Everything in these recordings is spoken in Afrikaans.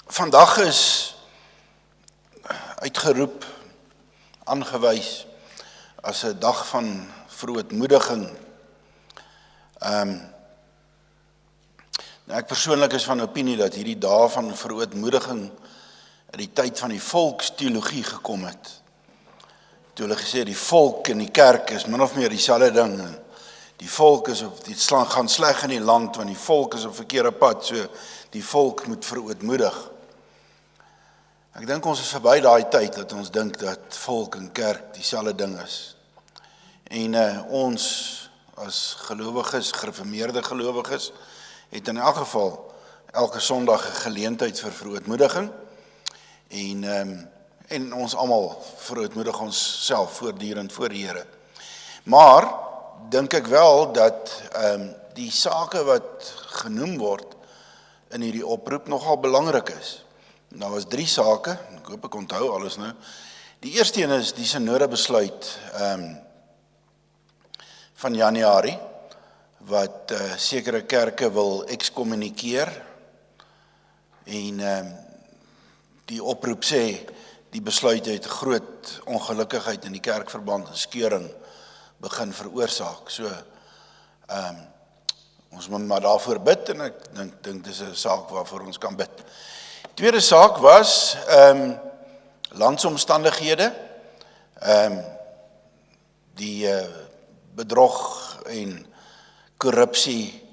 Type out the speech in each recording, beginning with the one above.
Vandag is uitgeroep, aangewys as 'n dag van verootmoediging. Ek persoonlik is van opinie dat hierdie dae van verootmoediging uit die tyd van die volksteologie gekom het. Toe hulle gesê die volk en die kerk is min of meer dieselfde ding. Die volk is gaan sleg in die land want die volk is op verkeerde pad, so die volk moet verootmoedig. Ek dink ons is verby daai tyd dat ons dink dat volk en kerk dieselfde ding is. En ons as gelowiges, gereformeerde gelowiges, het in elk geval elke Sondag 'n geleentheid vir verootmoediging. En ons almal verootmoedig ons self voortdurend voor die Here. Maar dink ek wel dat die sake wat genoem word in hierdie oproep nogal belangrik is. Nou was 3 sake, ek hoop ek onthou alles nou. Die eerste een is die synode besluit van Januarie, wat sekere kerke wil excommunikeer, en die oproep sê, die besluit het groot ongelukkigheid in die kerkverband en skeuring begin veroorsaak. So, ons moet maar daarvoor bid, en ek dink dis 'n saak waarvoor ons kan bid. Tweede saak was landsomstandighede, die bedrog en korrupsie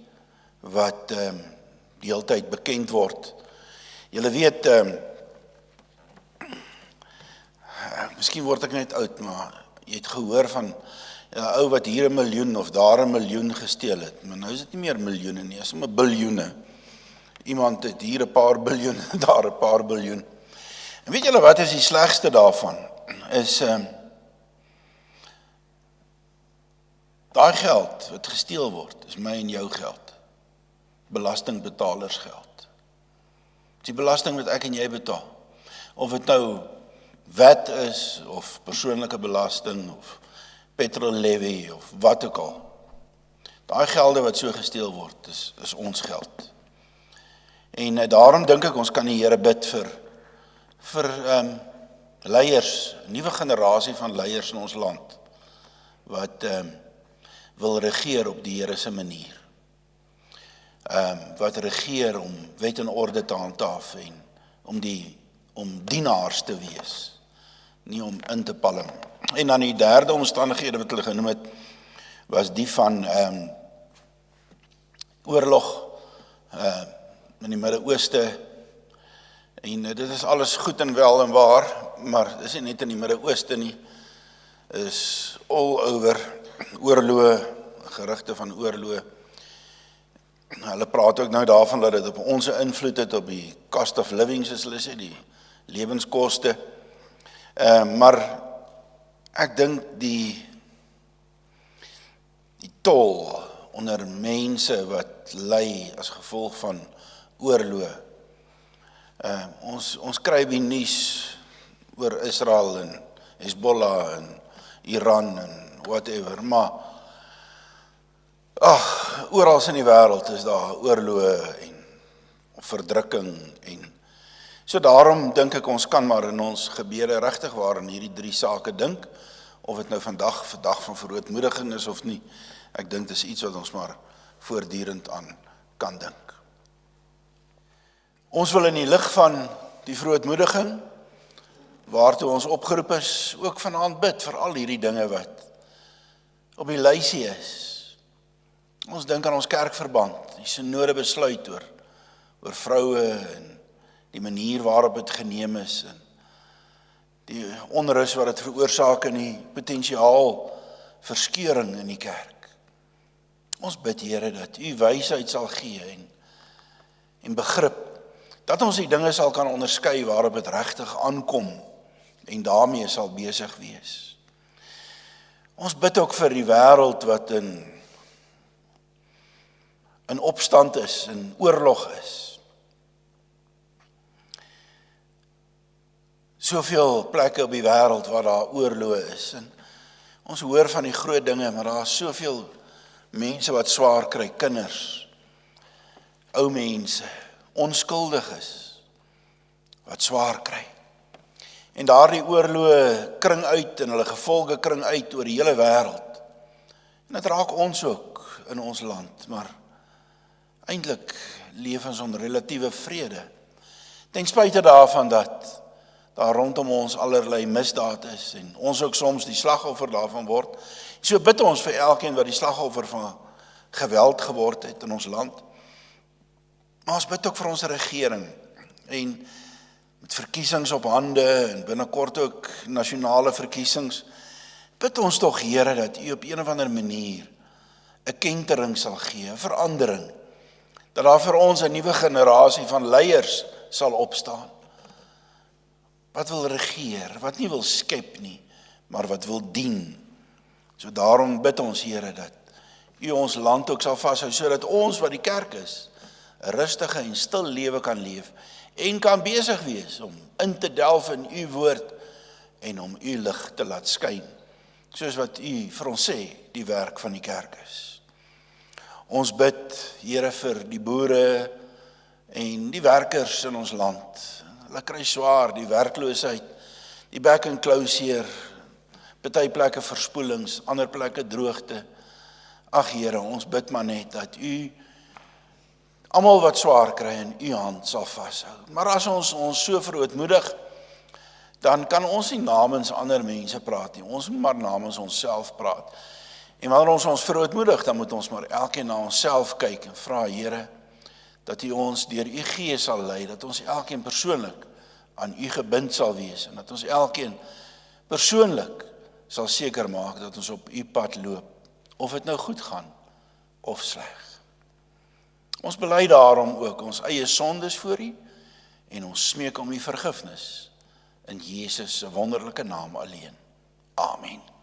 wat die hele tyd bekend word. Julle weet, miskien word ek net oud, maar jy het gehoor van 'n ou wat hier 1 miljoen of daar 1 miljoen gesteel het, maar nou is dit nie meer miljoene nie, is sommer biljoene. Iemand het hier 'n paar biljoen, daar 'n paar biljoen. En weet julle wat is die slegste daarvan? Is daai geld wat gesteel word, is my en jou geld. Belastingbetalers geld. Die belasting wat ek en jy betaal. Of dit nou wet is, of persoonlike belasting, of petrol levy, of wat ook al. Daai gelde wat so gesteel word, is ons geld. En daarom dink ek, ons kan die Here bid vir leiers, 'n nuwe generasie van leiers in ons land, wat wil regeer op die Here se manier. Wat regeer om wet en orde te handhaaf en om dienaars te wees, nie om in te palm. En dan die derde omstandighede wat hulle genoem het, was die van oorlog in die Midde-Ooste. En dit is alles goed en wel en waar, maar dis nie net in die Midde-Ooste nie, is all over oorloë, gerugte van oorloë. Hulle praat ook nou daarvan dat dit op ons invloed het op die cost of living, soos hulle sê, die lewenskoste. Maar ek dink die tol onder mense wat ly as gevolg van oorloë. Ons kry die nuus oor Israel en Hezbollah en Iran en whatever, maar oral in die wêreld is daar oorloë en verdrukking en so daarom dink ek ons kan maar in ons gebede regtig waar in hierdie 3 sake dink, of dit nou vandag vir dag van verootmoediging is of nie. Ek dink dis iets wat ons maar voortdurend aan kan dink. Ons wil in die lig van die verootmoediging, waartoe ons opgeroep is, ook vanaand bid vir al hierdie dinge wat op die lysie is. Ons dink aan ons kerkverband, die synode besluit oor vroue en die manier waarop dit geneem is en die onrus wat dit veroorsaak en die potensiaal verskeuring in die kerk. Ons bid, Here, dat U wysheid sal gee en begrip, dat ons die dinge sal kan onderskei waarop dit regtig aankom en daarmee sal besig wees. Ons bid ook vir die wêreld wat in opstand is, in oorlog is. Soveel plekke op die wêreld waar daar oorloë is. En ons hoor van die groot dinge, maar daar is soveel mense wat swaar kry, kinders, ou mense, onskuldig is, wat swaar kry. En daardie oorloë kring uit en hulle gevolge kring uit oor die hele wêreld. En dit raak ons ook in ons land, maar eintlik leef ons in relatiewe vrede. Ten spyte daarvan dat daar rondom ons allerlei misdaad is en ons ook soms die slagoffer daarvan word. So bid ons vir elkeen wat die slagoffer van geweld geword het in ons land. Maar ons bid ook vir ons regering en met verkiesings op hande en binnekort ook nasionale verkiesings, bid ons tog Here dat U op een of ander manier 'n kentering sal gee, 'n verandering, dat daar vir ons 'n nuwe generasie van leiers sal opstaan, wat wil regeer, wat nie wil skep nie, maar wat wil dien. So daarom bid ons Here dat U ons land ook sal vashou, sodat ons wat die kerk is, 'n rustige en stil lewe kan leef, en kan besig wees om in te delf in U woord, en om U lig te laat skyn, soos wat U vir ons sê, die werk van die kerk is. Ons bid, Here, vir die boere en die werkers in ons land. Hulle kry swaar, die werkloosheid, die back and close hier, party plekke verspoelings, ander plekke droogte. Ag Here, ons bid maar net dat U almal wat swaar kry in U hand sal vashou. Maar as ons so verootmoedig, dan kan ons nie namens ander mense praat nie. Ons moet maar namens onsself praat. En wanneer ons verootmoedig, dan moet ons maar elkeen na onsself kyk en vra, Here, dat U ons deur U Gees sal lei, dat ons elkeen persoonlik aan U gebind sal wees, en dat ons elkeen persoonlik sal seker maak dat ons op U pad loop, of dit nou goed gaan of sleg. Ons bely daarom ook ons eie sondes voor U, en ons smeek om U vergifnis, in Jesus se wonderlike naam alleen. Amen.